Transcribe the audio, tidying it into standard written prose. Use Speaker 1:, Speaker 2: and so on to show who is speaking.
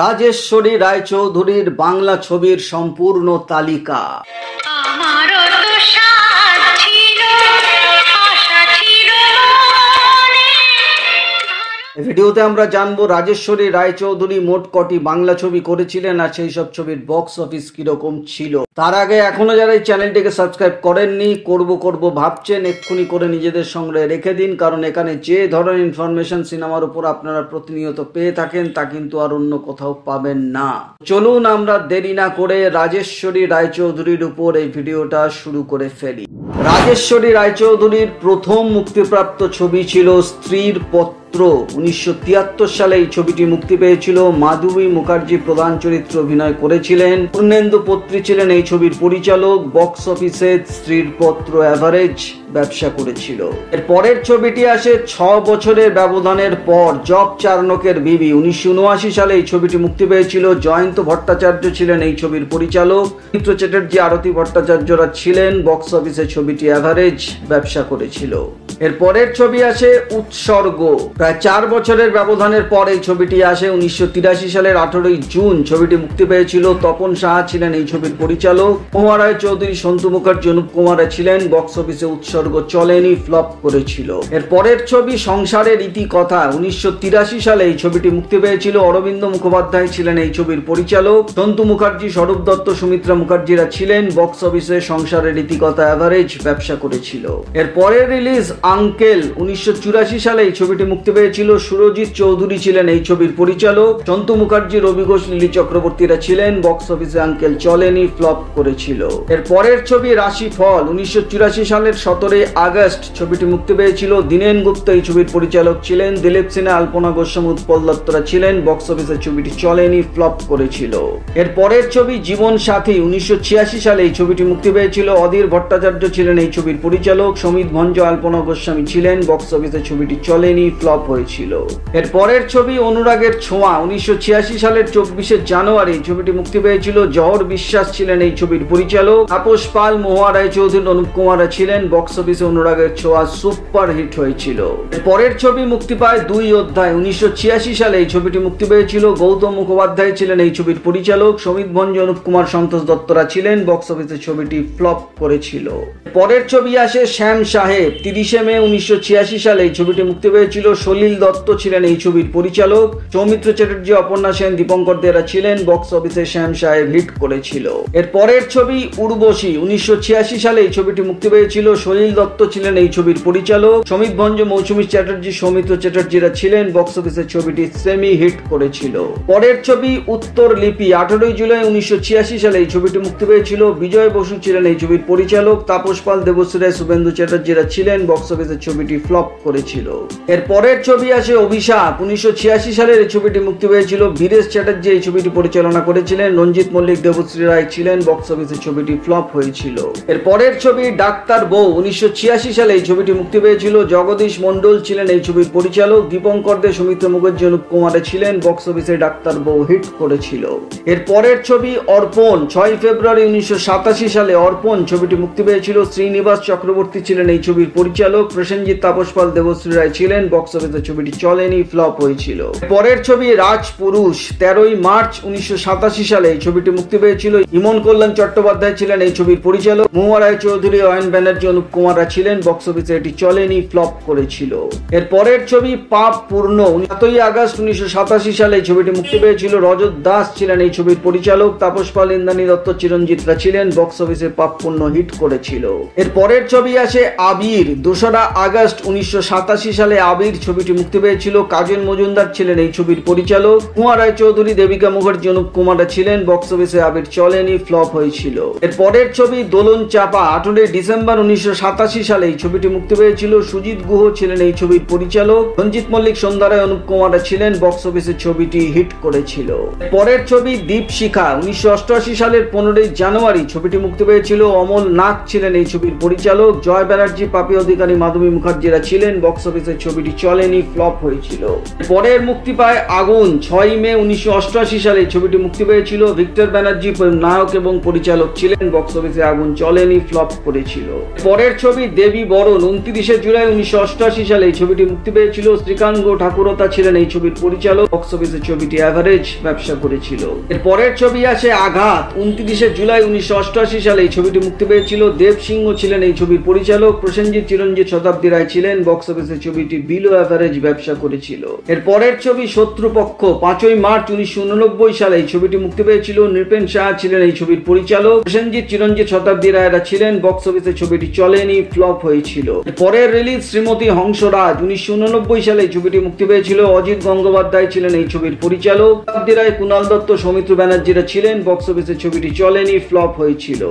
Speaker 1: রাজেশ্বরী রায়চৌধুরীর বাংলা ছবির সম্পূর্ণ তালিকা। ভিডিওতে আমরা জানবো রাজেশ্বরী রায়চৌধুরী মোট কটি বাংলা ছবি করেছিলেন আর সেই সব ছবির বক্স অফিস কিরকম ছিল। তার আগে এখনো যারা এই চ্যানেলটিকে সাবস্ক্রাইব করেননি, করব ভাবছেন, এক্ষুনি করে নিজেদের সংগ্রহে রেখে দিন, কারণ এখানে যে ধরনের ইনফরমেশন সিনেমার উপর আপনারা প্রতিনিয়ত পেয়ে থাকেন তা কিন্তু আর অন্য কোথাও পাবেন না। চলুন আমরা দেরি না করে রাজেশ্বরী রায়চৌধুরীর উপর এই ভিডিওটা শুরু করে ফেলি। রাজেশ্বরী রায়চৌধুরীর প্রথম মুক্তিপ্রাপ্ত ছবি ছিল স্ত্রীর পত্র। 1973 সালে এই ছবিটি মুক্তি পেয়েছিল। মাধবী মুখার্জি প্রধান চরিত্রে অভিনয় করেছিলেন। পূর্ণেন্দু পত্রী ছিলেন এই ছবির পরিচালক। বক্স অফিসে স্ত্রীর পত্র অ্যাভারেজ ব্যবসা করেছিল। এর পরের ছবিটি আসে 6 বছরের ব্যবধানের পর, জব চার্নকের বিবি। 1979 সালে এই ছবিটি মুক্তি পেয়েছিল। জয়ন্ত ভট্টাচার্য ছিলেন এই ছবির পরিচালক। মিত্র চ্যাটার্জি, আরতি ভট্টাচার্যরা ছিলেন। বক্স অফিসে ছবিটি অ্যাভারেজ ব্যবসা করেছিল। এর পরের ছবি আসে উৎসর্গ। প্রায় 4 বছরের ব্যবধানের পর এই ছবিটি আসে। 1983 সালের 18 জুন ছবিটি মুক্তি পেয়েছিল। তপন সাহা ছিলেন এই ছবির পরিচালক। মহুয়া রায় চৌধুরী, সন্তু মুখার্জি, অনুপ কুমার ছিলেন। বক্স অফিসে উৎসর্গ চলেনি, ফ্লপ করেছিল। এর পরের ছবি সংসারের ইতিকথা। 1983 সালে এই ছবিটি মুক্তি পেয়েছিল। অরবিন্দ মুখোপাধ্যায় ছিলেন এই ছবির পরিচালক। সন্তু মুখার্জি, স্বরূপ দত্ত, সুমিত্রা মুখার্জিরা ছিলেন। বক্স অফিসে সংসারের ইতিকথা অ্যাভারেজ ব্যবসা করেছিল। এর পরের রিলিজ আঙ্কেল। 1984 সালে এই ছবিটি মুক্তি পেয়েছিল। সুরজিৎ চৌধুরী ছিলেন এই ছবির পরিচালক। সন্তু মুখার্জি, রবি ঘোষ, লিলি চক্রবর্তীরা ছিলেন। বক্স অফিসে আঙ্কেল চলেনি, ফ্লপ করেছিল। এর পরের ছবি রাশিফল। 1984 সালের 17 আগস্ট ছবিটি মুক্তি পেয়েছিল। দীনেন গুপ্তা এই ছবির পরিচালক ছিলেন। দিলীপ সিনহা, আলপনা গোস্বামী, উৎপল দত্তরা ছিলেন। বক্স অফিসে ছবিটি চলেনি, ফ্লপ করেছিল। এর পরের ছবি জীবন সাথী। 1986 সালে এই ছবিটি মুক্তি পেয়েছিল। অধীর ভট্টাচার্য ছিলেন এই ছবির পরিচালক। সমিত ভঞ্জ, আলপনা গোস্বামী ছিলেন। বক্স অফিসে ছবিটি চলেনি, ফ্লপ হয়েছিল। এর পরের ছবি অনুরাগের ছোঁয়া। 1986 সালের 24 জানুয়ারি ছবিটি মুক্তি পেয়েছিল। জহর বিশ্বাস ছিলেন এই ছবির পরিচালক। তাপস পাল, মহুয়া রায় চৌধুরী, অনুপ কুমার ছিলেন। বক্স অফিসে অনুরাগের ছোঁয়া সুপার হিট হয়েছিল। পরের ছবি মুক্তি পায় 2 অধ্যায়। 1986 সালে এই ছবিটি মুক্তি পেয়েছিল। গৌতম মুখোপাধ্যায় ছিলেন এই ছবির পরিচালক। সমিত ভঞ্জ, অনুপ কুমার, সন্তোষ দত্তরা ছিলেন। বক্স অফিসে ছবিটি ফ্লপ করেছিল। পরের ছবি আসে শ্যাম সাহেব। 30 মে 1986 সালে এই ছবিটি মুক্তি পেয়েছিল। সলিল দত্ত ছিলেন এই ছবির পরিচালক। সৌমিত্র চ্যাটার্জি, অপর্ণা সেন, দীপঙ্কর দেরা ছিলেন। বক্স অফিসে শ্যাম সাহেব হিট করেছিল। এর পরের ছবি উর্বশী। 1986 সালে এই ছবিটি মুক্তি পেয়েছিল। সলিল দত্ত ছিলেন এই ছবির পরিচালক। সমিত ভঞ্জ, মৌসুমী চ্যাটার্জি, সৌমিত্র চ্যাটার্জিরা ছিলেন। বক্স অফিসে ছবিটি সেমি হিট করেছিল। পরের ছবি উত্তর লিপি। 18 জুলাই 1986 সালে এই ছবিটি মুক্তি পেয়েছিল। বিজয় বসু ছিলেন এই ছবির পরিচালক। তাপস পাল, দেবশ্রী রায়, শুভেন্দু চ্যাটার্জিরা ছিলেন। বক্স অফিসে ছবিটি ফ্লপ করেছিল। এর পরের ছবি আসে অভিশাপ। 1986 সালের এই ছবিটি মুক্তি পেয়েছিল। বীরেশ চ্যাটার্জি এই ছবিটি পরিচালনা করেছিলেন। রঞ্জিত মল্লিক, দেবশ্রী রায় ছিলেন। বক্স অফিসে ছবিটি ফ্লপ হয়েছিল। এর পরের ছবি ডাক্তার বউ। 1986 সালে এই ছবিটি মুক্তি পেয়েছিল। জগদীশ মন্ডল ছিলেন এই ছবির পরিচালক। দীপঙ্কর দে, সৌমিত্র মুখার্জি, অনুপ কুমার ছিলেন। বক্স অফিসে ডাক্তার বউ হিট করেছিল। এর পরের ছবি অর্পণ। 6 ফেব্রুয়ারি 1987 সালে অর্পণ ছবিটি মুক্তি পেয়েছিল। শ্রীনিবাস চক্রবর্তী ছিলেন এই ছবির পরিচালক। প্রসেনজিৎ, তাপস পাল, দেবশ্রী রায় ছিলেন। বক্স অফিসে ছবিটি চলেনি, ফ্লপ হয়েছিল। পরের ছবি রাজপুরুষ। 13 মার্চ 1987 সালে এই ছবিটি মুক্তি পেয়েছিল। ইমন কল্যাণ চট্টোপাধ্যায় ছিলেন এই ছবির পরিচালক। মহুয়া রায় চৌধুরী, অয়ন ব্যানার্জি, অনুপ কুমার ছিলেন। বক্স অফিসে এটি চলেনি, ফ্লপ করেছিল। এর পরের ছবি পাপ পূর্ণ। 7 আগস্ট 1987 সালে এই ছবিটি মুক্তি পেয়েছিল। রজত দাস ছিলেন এই ছবির পরিচালক। তাপস পাল, ইন্দ্রাণী দত্ত, চিরঞ্জিতরা ছিলেন। বক্স অফিসে পাপ পূর্ণ হিট করেছিল। এর পরের ছবি আসে আবির। 2 আগস্ট 1987 সালে আবির ছবিটি মুক্তি পেয়েছিল। কাজল মজুমদার ছিলেন এই ছবির পরিচালক। মহুয়া রায় চৌধুরী, দেবিকা মুখার্জি, অনুপ কুমার ছিলেন। বক্স অফিসে আবির চলেনি, ফ্লপ হয়েছিল। এর পরের ছবি দোলন চাপা। 18 ডিসেম্বর 1987 সালে এই ছবিটি মুক্তি পেয়েছিল। সুজিত গুহ ছিলেন এই ছবির পরিচালক। রঞ্জিত মল্লিক, সন্ধ্যা রায়, অনুপ কুমার ছিলেন। বক্স অফিসে ছবিটি হিট করেছিল। পরের ছবি দীপশিখা। 1988 সালের 15 জানুয়ারি ছবিটি মুক্তি পেয়েছিল। অমল নাগ ছিলেন এই ছবির পরিচালক। জয় ব্যানার্জি, পাপি অধিকারী, মাধবী মুখার্জিরা ছিলেন। বক্স অফিসে ছবিটি চলে চলেনি, ফ্লপ হয়েছিল। পরের মুক্তি পায় আগুন 6 মে 1988 সালে। ছবিটি মুক্তি পেয়েছিল। ভিক্টর ব্যানার্জি নায়ক এবং পরিচালক ছিলেন। বক্স অফিসে আগুন চলেনি, ফ্লপ করেছিল। পরের ছবি দেবী বরণ 29 জুলাই 1988 সালে। এই ছবিটি মুক্তি পেয়েছিল। শ্রীকান্ত ঠাকুরতা ছিলেন এই ছবির পরিচালক। বক্স অফিসে ছবিটি অ্যাভারেজ ব্যবসা করেছিল। এর পরের ছবি আসে আঘাত 29 জুলাই 1988 সালে। এই ছবিটি মুক্তি পেয়েছিল। দেব সিংহ ছিলেন এই ছবির পরিচালক। প্রসেনজিৎ, চিরঞ্জিত, শতাব্দী রায় ছিলেন। বক্স অফিসে ছবিটি বিলো অ্যাভারেজ ব্যবসা করেছিল। এর পরের ছবি শত্রুপক্ষ 5 মার্চ 1989 সালে। এই ছবিটি মুক্তি পেয়েছিল। নৃপেন শাহ ছিলেন এই ছবির পরিচালক। প্রসেনজিৎ, চিরঞ্জিত, শতাব্দী রায়রা ছিলেন। বক্স অফিসে ছবিটি চলেনি, ফ্লপ হয়েছিল। পরের রিলিজ শ্রীমতী হংসরাজ 1989 সালে। এই ছবিটি মুক্তি পেয়েছিল। অজিত গঙ্গোপাধ্যায় ছিলেন এই ছবির পরিচালক। শতাব্দী রায়, কুণাল দত্ত, সৌমিত্র ব্যানার্জিরা ছিলেন। বক্স অফিসে ছবিটি চলেনি, ফ্লপ হয়েছিল।